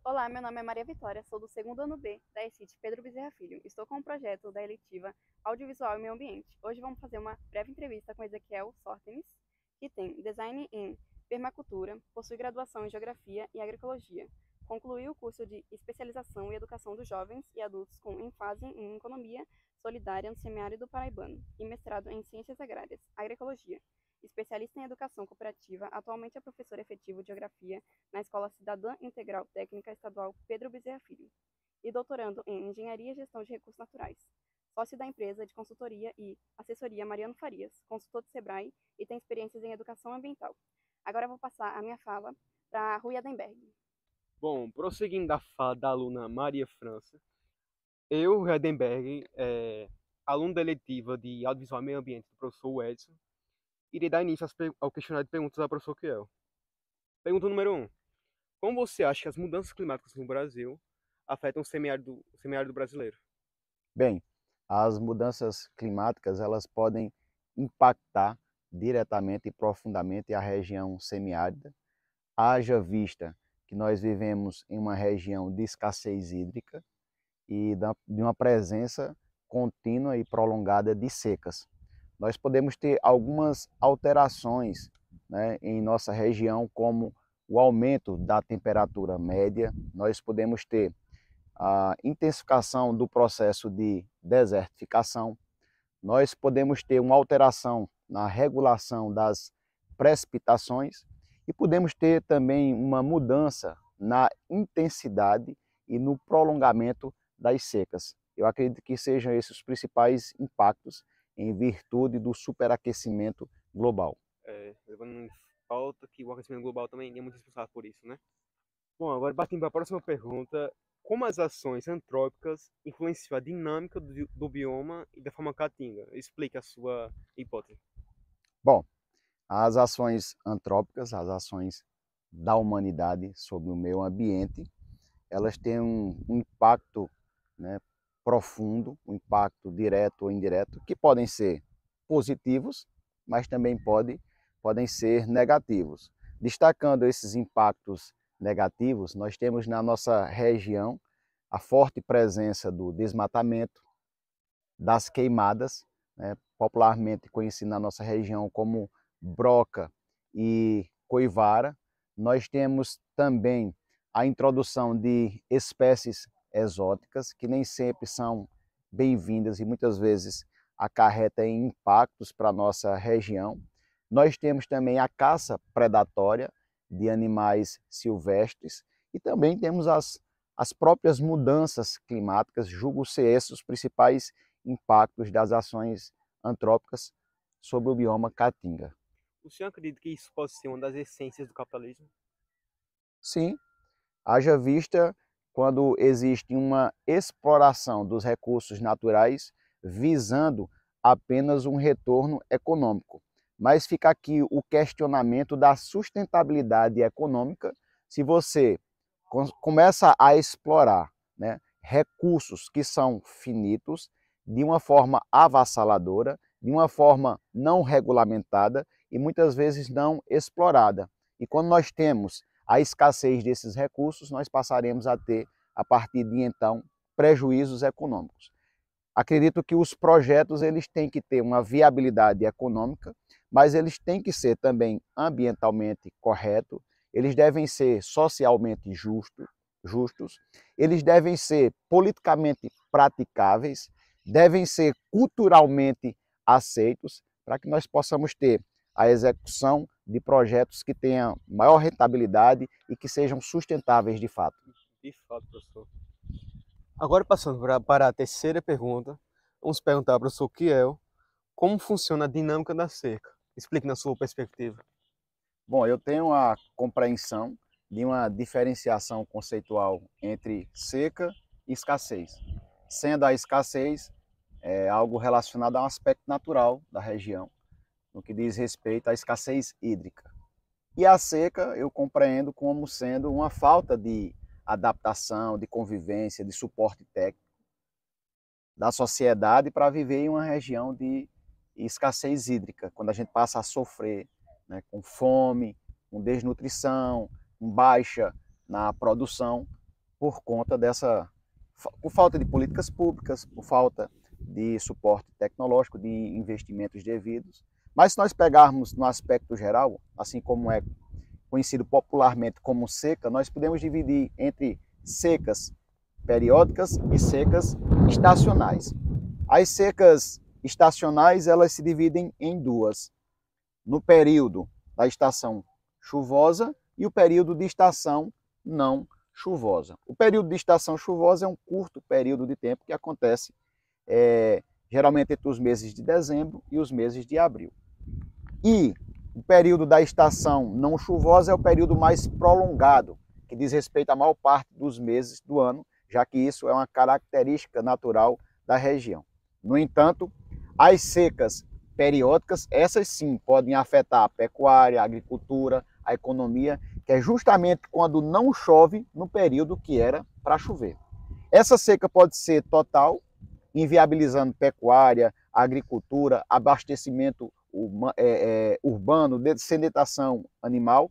Olá, meu nome é Maria Vitória, sou do segundo ano B da ECIT Pedro Bezerra Filho. Estou com o projeto da eletiva Audiovisual e Meio Ambiente. Hoje vamos fazer uma breve entrevista com Ezequiel Sortenes, que tem design em permacultura, possui graduação em geografia e agroecologia. Concluiu o curso de especialização e educação dos jovens e adultos com ênfase em economia solidária no semiárido paraibano e mestrado em ciências agrárias, agroecologia. Especialista em educação cooperativa, atualmente é professor efetivo de geografia na Escola Cidadã Integral Técnica Estadual Pedro Bezerra Filho, e doutorando em Engenharia e Gestão de Recursos Naturais. Sócio da empresa de consultoria e assessoria Mariano Farias, consultor do SEBRAE e tem experiências em educação ambiental. Agora eu vou passar a minha fala para Rui Adenberg. Bom, prosseguindo da fala da aluna Maria França, eu, Redenberg, aluno da eletiva de Audiovisual e Meio Ambiente do professor Edson, irei dar início ao questionário de perguntas da professor Kiel. Pergunta número 1. Como você acha que as mudanças climáticas no Brasil afetam o semiárido brasileiro? Bem, as mudanças climáticas elas podem impactar diretamente e profundamente a região semiárida, haja vista que nós vivemos em uma região de escassez hídrica e de uma presença contínua e prolongada de secas. Nós podemos ter algumas alterações, né, em nossa região, como o aumento da temperatura média, nós podemos ter a intensificação do processo de desertificação, nós podemos ter uma alteração na regulação das precipitações e podemos ter também uma mudança na intensidade e no prolongamento das secas. Eu acredito que sejam esses os principais impactos em virtude do superaquecimento global. Levando em pauta que o aquecimento global também é muito responsável por isso, né? Bom, agora partindo para a próxima pergunta. Como as ações antrópicas influenciam a dinâmica do bioma e da fauna caatinga? Explique a sua hipótese. Bom, as ações antrópicas, as ações da humanidade sobre o meio ambiente, elas têm um impacto, né, profundo, um impacto direto ou indireto, que podem ser positivos, mas também podem ser negativos. Destacando esses impactos negativos, nós temos na nossa região a forte presença do desmatamento, das queimadas, né, popularmente conhecido na nossa região como broca e coivara. Nós temos também a introdução de espécies exóticas que nem sempre são bem-vindas e muitas vezes acarretam impactos para a nossa região. Nós temos também a caça predatória de animais silvestres e também temos as próprias mudanças climáticas, julgo ser esses os principais impactos das ações antrópicas sobre o bioma caatinga. O senhor acredita que isso pode ser uma das essências do capitalismo? Sim, haja vista quando existe uma exploração dos recursos naturais visando apenas um retorno econômico. Mas fica aqui o questionamento da sustentabilidade econômica se você começa a explorar, né, recursos que são finitos de uma forma avassaladora, de uma forma não regulamentada e muitas vezes não explorada. E quando nós temos a escassez desses recursos, nós passaremos a ter, a partir de então, prejuízos econômicos. Acredito que os projetos eles têm que ter uma viabilidade econômica, mas eles têm que ser também ambientalmente corretos, eles devem ser socialmente justos, eles devem ser politicamente praticáveis, devem ser culturalmente aceitos, para que nós possamos ter a execução de projetos que tenham maior rentabilidade e que sejam sustentáveis de fato. De fato, professor. Agora, passando para a terceira pergunta, vamos perguntar ao professor Kiel como funciona a dinâmica da cerca. Explique na sua perspectiva. Bom, eu tenho a compreensão de uma diferenciação conceitual entre seca e escassez. Sendo a escassez algo relacionado a um aspecto natural da região, no que diz respeito à escassez hídrica. E a seca eu compreendo como sendo uma falta de adaptação, de convivência, de suporte técnico da sociedade para viver em uma região de escassez hídrica, quando a gente passa a sofrer, né, com fome, com desnutrição, com baixa na produção. por conta por falta de políticas públicas, por falta de suporte tecnológico, de investimentos devidos. Mas se nós pegarmos no aspecto geral, assim como é conhecido popularmente como seca, nós podemos dividir entre secas periódicas e secas estacionais. As secas estacionais, elas se dividem em duas: no período da estação chuvosa e o período de estação não chuvosa. O período de estação chuvosa é um curto período de tempo que acontece geralmente entre os meses de dezembro e os meses de abril. E o período da estação não chuvosa é o período mais prolongado, que diz respeito à maior parte dos meses do ano, já que isso é uma característica natural da região. No entanto, as secas periódicas, essas sim podem afetar a pecuária, a agricultura, a economia, que é justamente quando não chove no período que era para chover. Essa seca pode ser total, inviabilizando pecuária, agricultura, abastecimento urbano, sedentação animal.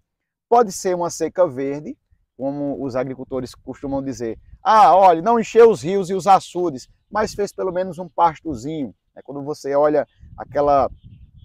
Pode ser uma seca verde, como os agricultores costumam dizer: ah, olha, não encheu os rios e os açudes, mas fez pelo menos um pastozinho. Quando você olha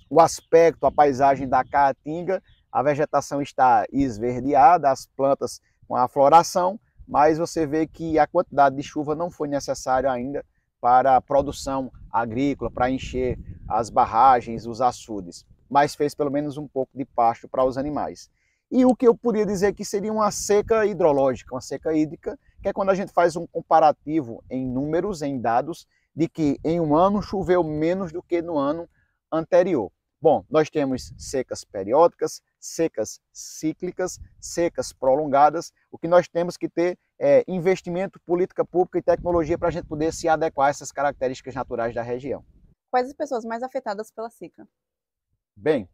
o aspecto, a paisagem da Caatinga, a vegetação está esverdeada, as plantas com a floração, mas você vê que a quantidade de chuva não foi necessária ainda para a produção agrícola, para encher as barragens, os açudes, mas fez pelo menos um pouco de pasto para os animais. E o que eu poderia dizer que seria uma seca hidrológica, uma seca hídrica, que é quando a gente faz um comparativo em números, em dados, de que em um ano choveu menos do que no ano anterior. Bom, nós temos secas periódicas, secas cíclicas, secas prolongadas. O que nós temos que ter é investimento, política pública e tecnologia para a gente poder se adequar a essas características naturais da região. Quais as pessoas mais afetadas pela seca? Bem,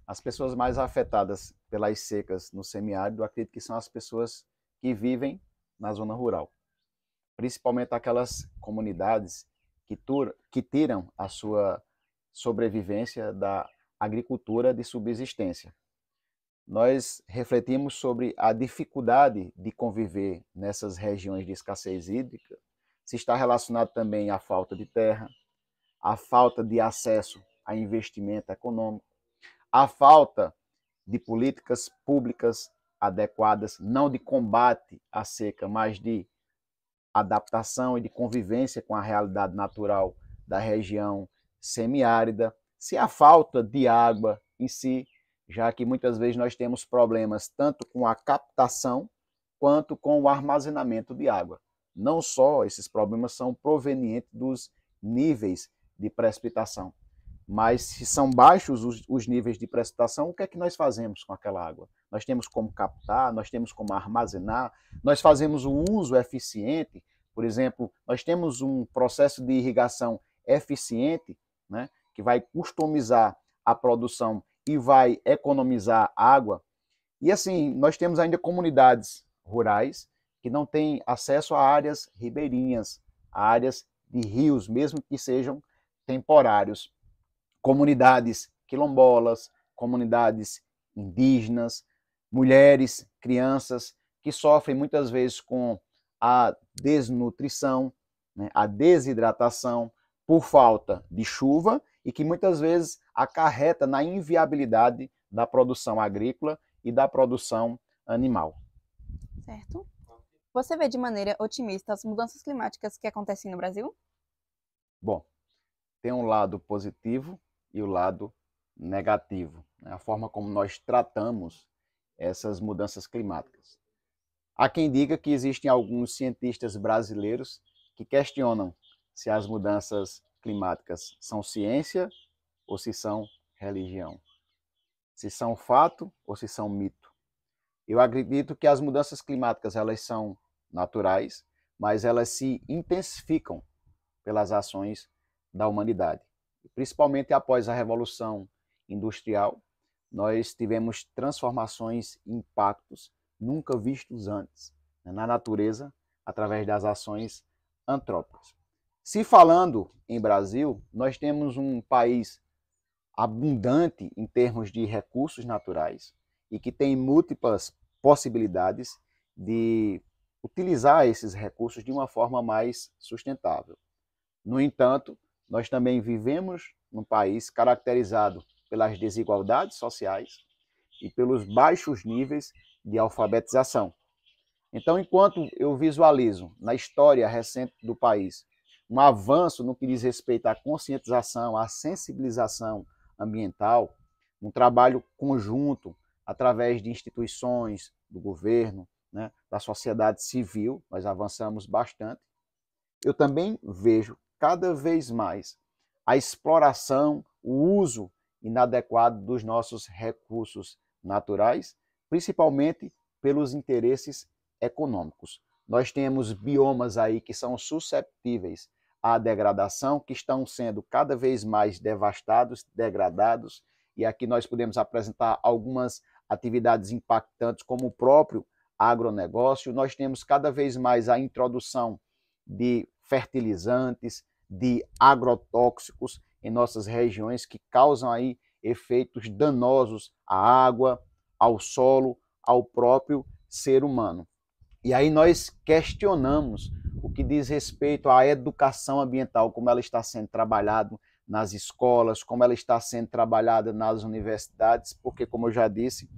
as pessoas mais afetadas pelas secas no semiárido, acredito que são as pessoas que vivem na zona rural. Principalmente aquelas comunidades que tiram a sua sobrevivência da agricultura de subsistência. Nós refletimos sobre a dificuldade de conviver nessas regiões de escassez hídrica, se está relacionado também à falta de terra, à falta de acesso a investimento econômico, à falta de políticas públicas adequadas, não de combate à seca, mas de adaptação e de convivência com a realidade natural da região semiárida, se a falta de água em si, já que muitas vezes nós temos problemas tanto com a captação quanto com o armazenamento de água. Não só esses problemas são provenientes dos níveis de precipitação, mas se são baixos os níveis de precipitação, o que é que nós fazemos com aquela água? Nós temos como captar, nós temos como armazenar, nós fazemos um uso eficiente. Por exemplo, nós temos um processo de irrigação eficiente, né, que vai customizar a produção e vai economizar água. E assim, nós temos ainda comunidades rurais que não têm acesso a áreas ribeirinhas, a áreas de rios, mesmo que sejam temporários. Comunidades quilombolas, comunidades indígenas, mulheres, crianças que sofrem muitas vezes com a desnutrição, né, a desidratação por falta de chuva e que muitas vezes acarreta na inviabilidade da produção agrícola e da produção animal. Certo. Você vê de maneira otimista as mudanças climáticas que acontecem no Brasil? Bom, tem um lado positivo e o lado negativo, né? A forma como nós tratamos essas mudanças climáticas. Há quem diga que existem alguns cientistas brasileiros que questionam se as mudanças climáticas são ciência ou se são religião, se são fato ou se são mito. Eu acredito que as mudanças climáticas elas são naturais, mas elas se intensificam pelas ações da humanidade. Principalmente após a Revolução Industrial, nós tivemos transformações e impactos nunca vistos antes na natureza através das ações antrópicas. Se falando em Brasil, nós temos um país abundante em termos de recursos naturais e que tem múltiplas possibilidades de utilizar esses recursos de uma forma mais sustentável. No entanto, nós também vivemos num país caracterizado pelas desigualdades sociais e pelos baixos níveis de alfabetização. Então, enquanto eu visualizo na história recente do país um avanço no que diz respeito à conscientização, à sensibilização ambiental, um trabalho conjunto através de instituições, do governo, né, da sociedade civil, nós avançamos bastante. Eu também vejo cada vez mais a exploração, o uso inadequado dos nossos recursos naturais, principalmente pelos interesses econômicos. Nós temos biomas aí que são susceptíveis à degradação, que estão sendo cada vez mais devastados, degradados, e aqui nós podemos apresentar algumas atividades impactantes, como o próprio agronegócio. Nós temos cada vez mais a introdução de fertilizantes, de agrotóxicos em nossas regiões que causam aí efeitos danosos à água, ao solo, ao próprio ser humano. E aí nós questionamos o que diz respeito à educação ambiental, como ela está sendo trabalhada nas escolas, como ela está sendo trabalhada nas universidades, porque, como eu já disse,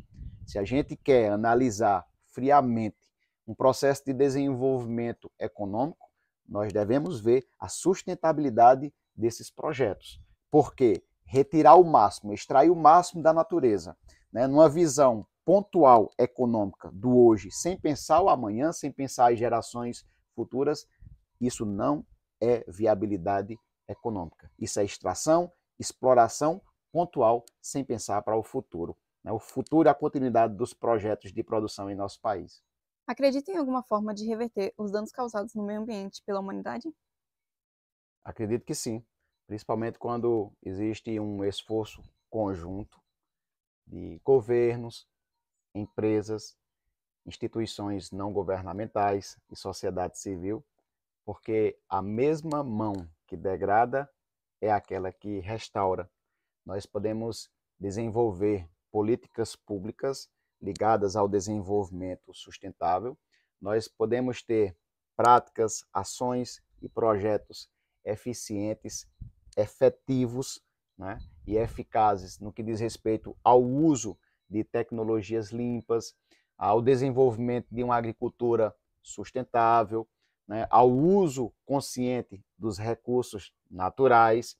se a gente quer analisar friamente um processo de desenvolvimento econômico, nós devemos ver a sustentabilidade desses projetos. Porque retirar o máximo, extrair o máximo da natureza, né, numa visão pontual econômica do hoje, sem pensar o amanhã, sem pensar as gerações futuras, isso não é viabilidade econômica. Isso é extração, exploração pontual, sem pensar para o futuro. O futuro é a continuidade dos projetos de produção em nosso país. Acredita em alguma forma de reverter os danos causados no meio ambiente pela humanidade? Acredito que sim, principalmente quando existe um esforço conjunto de governos, empresas, instituições não governamentais e sociedade civil, porque a mesma mão que degrada é aquela que restaura. Nós podemos desenvolver políticas públicas ligadas ao desenvolvimento sustentável, nós podemos ter práticas, ações e projetos eficientes, efetivos, né, e eficazes no que diz respeito ao uso de tecnologias limpas, ao desenvolvimento de uma agricultura sustentável, né, ao uso consciente dos recursos naturais,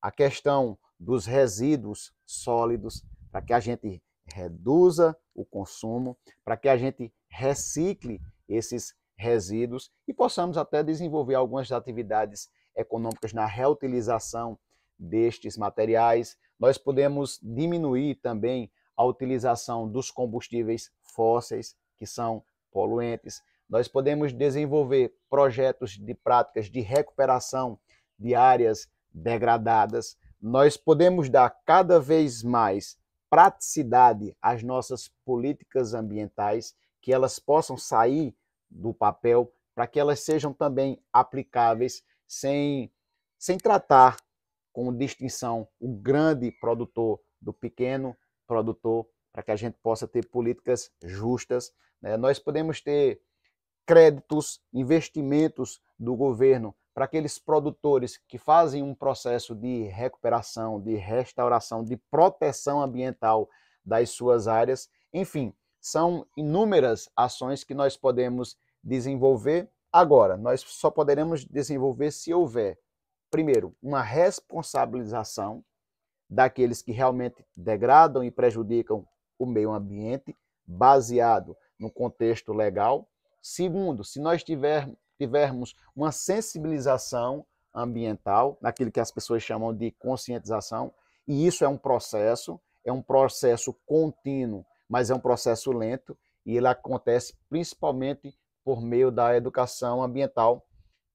a questão dos resíduos sólidos, para que a gente reduza o consumo, para que a gente recicle esses resíduos e possamos até desenvolver algumas atividades econômicas na reutilização destes materiais. Nós podemos diminuir também a utilização dos combustíveis fósseis, que são poluentes. Nós podemos desenvolver projetos de práticas de recuperação de áreas degradadas. Nós podemos dar cada vez mais praticidade às nossas políticas ambientais, que elas possam sair do papel, para que elas sejam também aplicáveis sem tratar com distinção o grande produtor do pequeno produtor, para que a gente possa ter políticas justas, né? Nós podemos ter créditos, investimentos do governo para aqueles produtores que fazem um processo de recuperação, de restauração, de proteção ambiental das suas áreas. Enfim, são inúmeras ações que nós podemos desenvolver. Agora, nós só poderemos desenvolver se houver, primeiro, uma responsabilização daqueles que realmente degradam e prejudicam o meio ambiente, baseado no contexto legal. Segundo, se nós tivermos uma sensibilização ambiental, naquilo que as pessoas chamam de conscientização, e isso é um processo contínuo, mas é um processo lento, e ele acontece principalmente por meio da educação ambiental,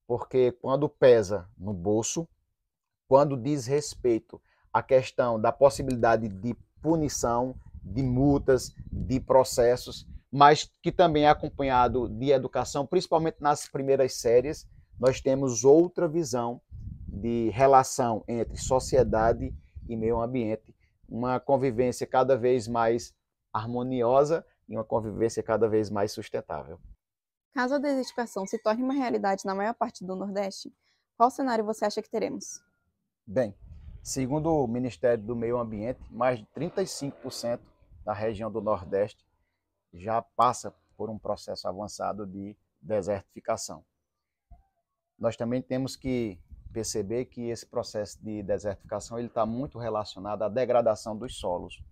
porque quando pesa no bolso, quando diz respeito à questão da possibilidade de punição, de multas, de processos, mas que também é acompanhado de educação, principalmente nas primeiras séries, nós temos outra visão de relação entre sociedade e meio ambiente, uma convivência cada vez mais harmoniosa e uma convivência cada vez mais sustentável. Caso a desertificação se torne uma realidade na maior parte do Nordeste, qual cenário você acha que teremos? Bem, segundo o Ministério do Meio Ambiente, mais de 35% da região do Nordeste já passa por um processo avançado de desertificação. Nós também temos que perceber que esse processo de desertificação ele está muito relacionado à degradação dos solos.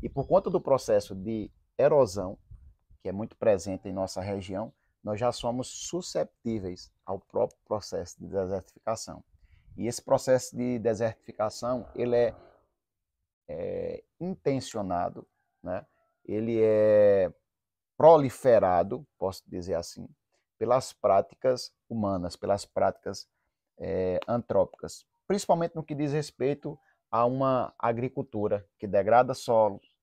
E por conta do processo de erosão, que é muito presente em nossa região, nós já somos susceptíveis ao próprio processo de desertificação. E esse processo de desertificação ele é intencionado, né? Ele é proliferado, posso dizer assim, pelas práticas humanas, pelas práticas antrópicas, principalmente no que diz respeito a uma agricultura que degrada solos,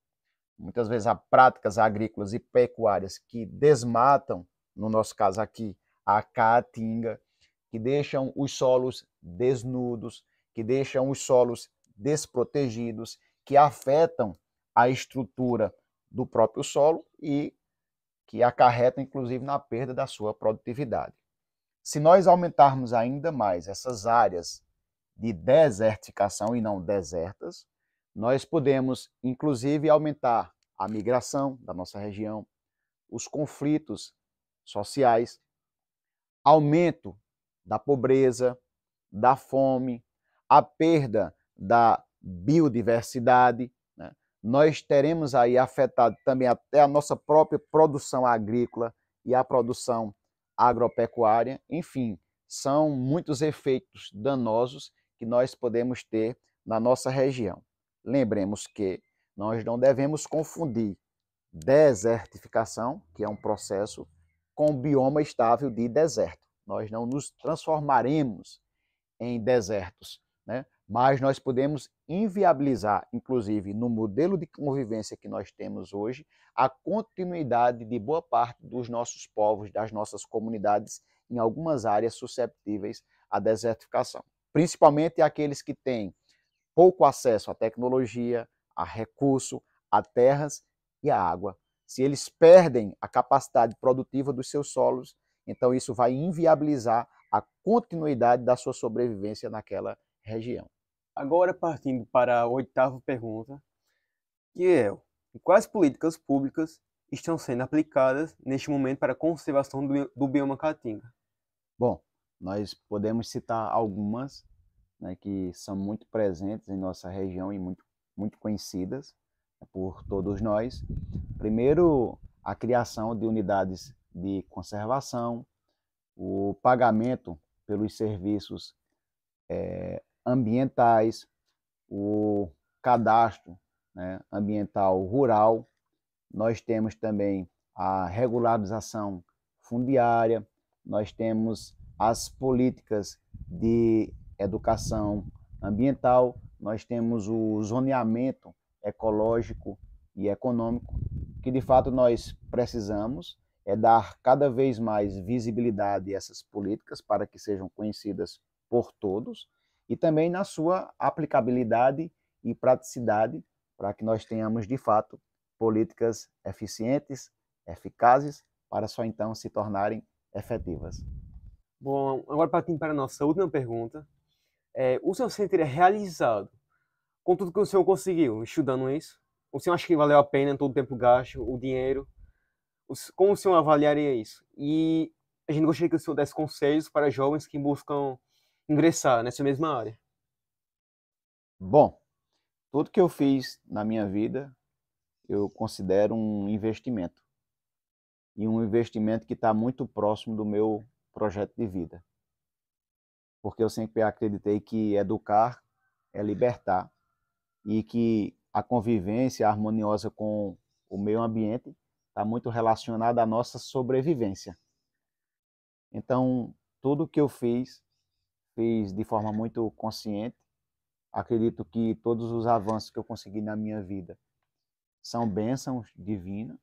muitas vezes a práticas agrícolas e pecuárias que desmatam, no nosso caso aqui, a caatinga, que deixam os solos desnudos, que deixam os solos desprotegidos, que afetam a estrutura do próprio solo e que acarretam, inclusive, na perda da sua produtividade. Se nós aumentarmos ainda mais essas áreas de desertificação e não desertas, nós podemos, inclusive, aumentar a migração da nossa região, os conflitos sociais, aumento da pobreza, da fome, a perda da biodiversidade, né? Nós teremos aí afetado também até a nossa própria produção agrícola e a produção agropecuária. Enfim, são muitos efeitos danosos que nós podemos ter na nossa região. Lembremos que nós não devemos confundir desertificação, que é um processo, com bioma estável de deserto. Nós não nos transformaremos em desertos, né? Mas nós podemos inviabilizar, inclusive no modelo de convivência que nós temos hoje, a continuidade de boa parte dos nossos povos, das nossas comunidades, em algumas áreas susceptíveis à desertificação. Principalmente aqueles que têm pouco acesso à tecnologia, a recurso, a terras e a água. Se eles perdem a capacidade produtiva dos seus solos, então isso vai inviabilizar a continuidade da sua sobrevivência naquela região. Agora, partindo para a oitava pergunta, que é: quais políticas públicas estão sendo aplicadas neste momento para a conservação do bioma caatinga? Bom, nós podemos citar algumas, né, que são muito presentes em nossa região e muito conhecidas, né, por todos nós. Primeiro, a criação de unidades de conservação, o pagamento pelos serviços ambientais, o cadastro, né, ambiental rural. Nós temos também a regularização fundiária, nós temos as políticas de educação ambiental, nós temos o zoneamento ecológico e econômico, que de fato nós precisamos dar cada vez mais visibilidade a essas políticas para que sejam conhecidas por todos e também na sua aplicabilidade e praticidade para que nós tenhamos de fato políticas eficientes, eficazes, para só então se tornarem efetivas. Bom, agora partindo para a nossa última pergunta, o senhor se sentiria realizado com tudo que o senhor conseguiu estudando isso? O senhor acha que valeu a pena todo o tempo gasto, o dinheiro? Como o senhor avaliaria isso? E a gente gostaria que o senhor desse conselhos para jovens que buscam ingressar nessa mesma área. Bom, tudo que eu fiz na minha vida, eu considero um investimento. E um investimento que está muito próximo do meu projeto de vida. Porque eu sempre acreditei que educar é libertar e que a convivência harmoniosa com o meio ambiente está muito relacionada à nossa sobrevivência. Então, tudo que eu fiz de forma muito consciente. Acredito que todos os avanços que eu consegui na minha vida são bênçãos divinas.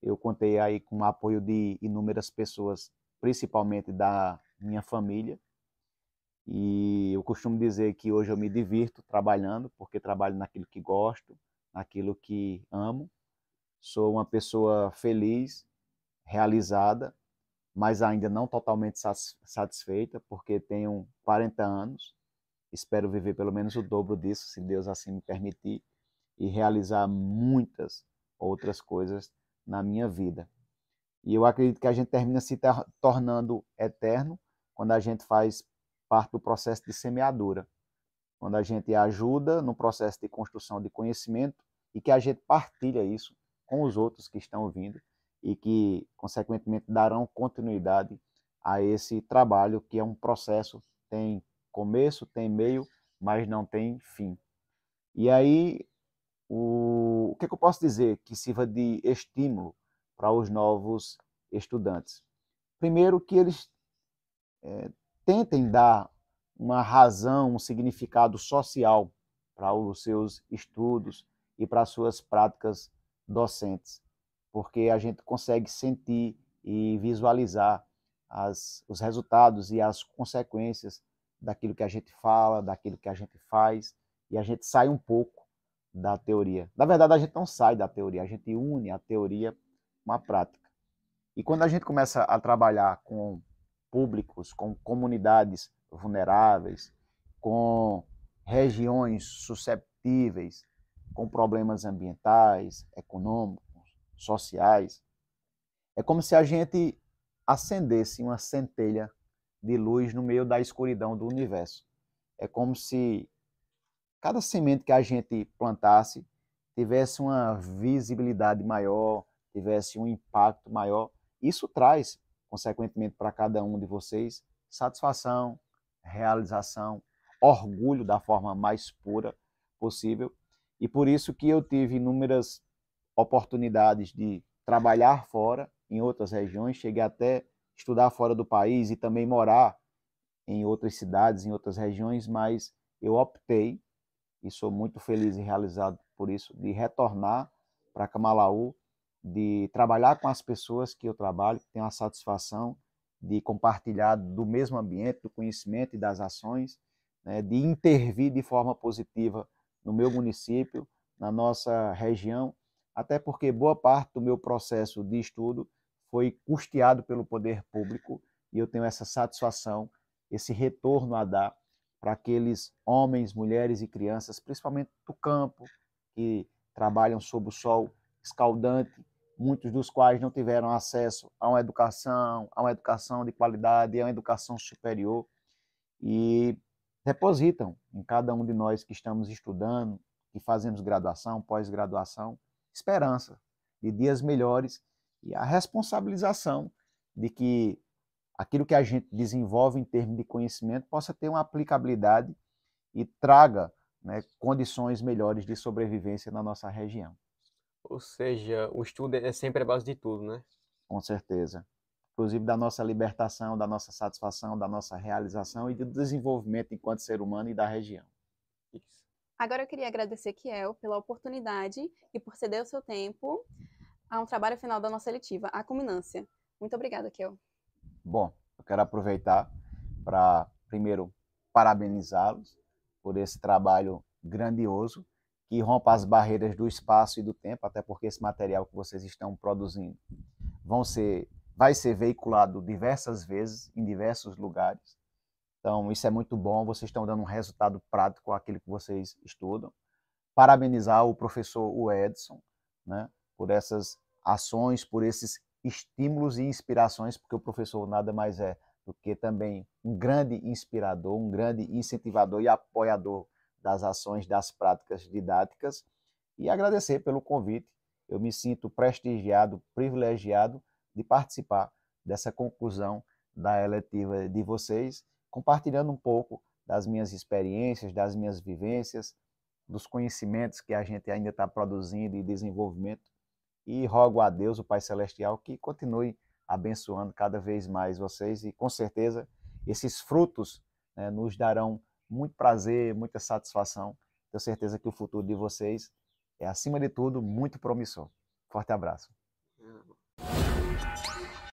Eu contei aí com o apoio de inúmeras pessoas, principalmente da minha família. E eu costumo dizer que hoje eu me divirto trabalhando, porque trabalho naquilo que gosto, naquilo que amo. Sou uma pessoa feliz, realizada, mas ainda não totalmente satisfeita, porque tenho 40 anos, espero viver pelo menos o dobro disso, se Deus assim me permitir, e realizar muitas outras coisas na minha vida. E eu acredito que a gente termina se tornando eterno quando a gente faz parte do processo de semeadura, quando a gente ajuda no processo de construção de conhecimento e que a gente partilha isso com os outros que estão vindo e que, consequentemente, darão continuidade a esse trabalho que é um processo, tem começo, tem meio, mas não tem fim. E aí, o que eu posso dizer que sirva de estímulo para os novos estudantes? Primeiro, que eles tentem dar uma razão, um significado social para os seus estudos e para as suas práticas docentes, porque a gente consegue sentir e visualizar os resultados e as consequências daquilo que a gente fala, daquilo que a gente faz, e a gente sai um pouco da teoria. Na verdade, a gente não sai da teoria, a gente une a teoria com a prática. E quando a gente começa a trabalhar com públicos, com comunidades vulneráveis, com regiões susceptíveis, com problemas ambientais, econômicos, sociais, é como se a gente acendesse uma centelha de luz no meio da escuridão do universo. É como se cada semente que a gente plantasse tivesse uma visibilidade maior, tivesse um impacto maior. Isso traz, consequentemente, para cada um de vocês, satisfação, realização, orgulho da forma mais pura possível. E por isso que eu tive inúmeras oportunidades de trabalhar fora, em outras regiões, cheguei até estudar fora do país e também morar em outras cidades, em outras regiões, mas eu optei, e sou muito feliz e realizado por isso, de retornar para Camalaú, de trabalhar com as pessoas que eu trabalho, que tenho a satisfação de compartilhar do mesmo ambiente, do conhecimento e das ações, né, de intervir de forma positiva no meu município, na nossa região, até porque boa parte do meu processo de estudo foi custeado pelo poder público e eu tenho essa satisfação, esse retorno a dar para aqueles homens, mulheres e crianças, principalmente do campo, que trabalham sob o sol escaldante, muitos dos quais não tiveram acesso a uma educação de qualidade, a uma educação superior, e depositam em cada um de nós que estamos estudando, que fazemos graduação, pós-graduação, esperança de dias melhores e a responsabilização de que aquilo que a gente desenvolve em termos de conhecimento possa ter uma aplicabilidade e traga, né, condições melhores de sobrevivência na nossa região. Ou seja, o estudo é sempre a base de tudo, né? Com certeza. Inclusive da nossa libertação, da nossa satisfação, da nossa realização e do desenvolvimento enquanto ser humano e da região. Isso. Agora eu queria agradecer Kiel pela oportunidade e por ceder o seu tempo a um trabalho final da nossa eletiva, a culminância. Muito obrigada, Kiel. Bom, eu quero aproveitar para, primeiro, parabenizá-los por esse trabalho grandioso que rompa as barreiras do espaço e do tempo, até porque esse material que vocês estão produzindo vai ser veiculado diversas vezes, em diversos lugares. Então, isso é muito bom, vocês estão dando um resultado prático àquilo que vocês estudam. Parabenizar o professor Edson, né, por essas ações, por esses estímulos e inspirações, porque o professor nada mais é do que também um grande inspirador, um grande incentivador e apoiador das ações, das práticas didáticas, e agradecer pelo convite. Eu me sinto prestigiado, privilegiado de participar dessa conclusão da eletiva de vocês, compartilhando um pouco das minhas experiências, das minhas vivências, dos conhecimentos que a gente ainda está produzindo e desenvolvimento. E rogo a Deus, o Pai Celestial, que continue abençoando cada vez mais vocês e, com certeza, esses frutos, né, nos darão muito prazer, muita satisfação. Tenho certeza que o futuro de vocês é, acima de tudo, muito promissor. Forte abraço.